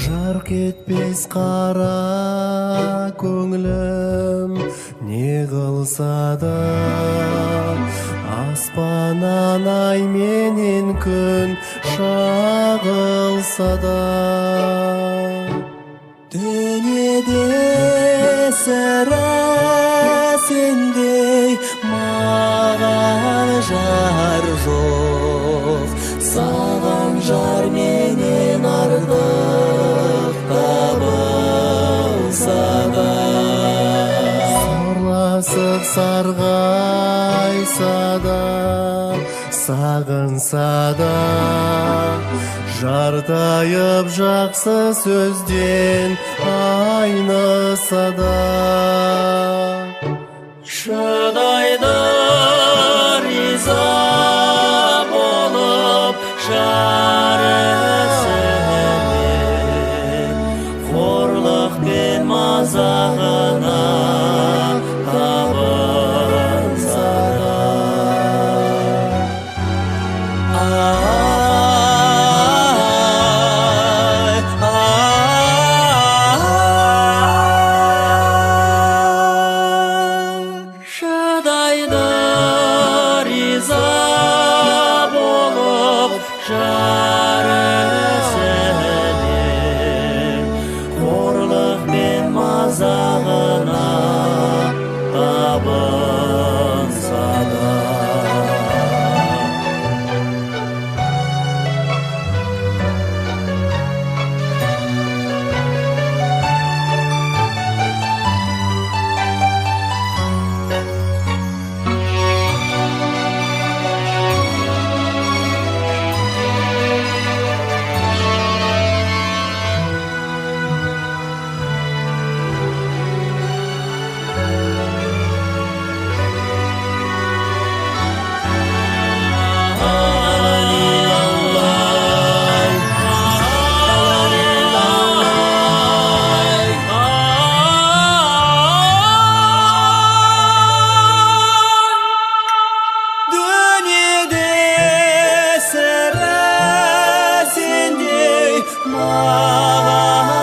Жарқ етпес қара көңілім не қылса да, аспаннан ай менен күн шағылса да. Дүниеде сірә сендей маған жар жоқ, саған жар менен артық табылса да. Сырласып сарғайса да, сағынса да, жартайып жақсы сөзден айныса да. Шыдайды риза болып жарысымен, қорлық пен мазағына табынса да. Шыдайды риза болып жарысымен, қорлық пен мазағына табынса да. Дүниеде сірә сендей маған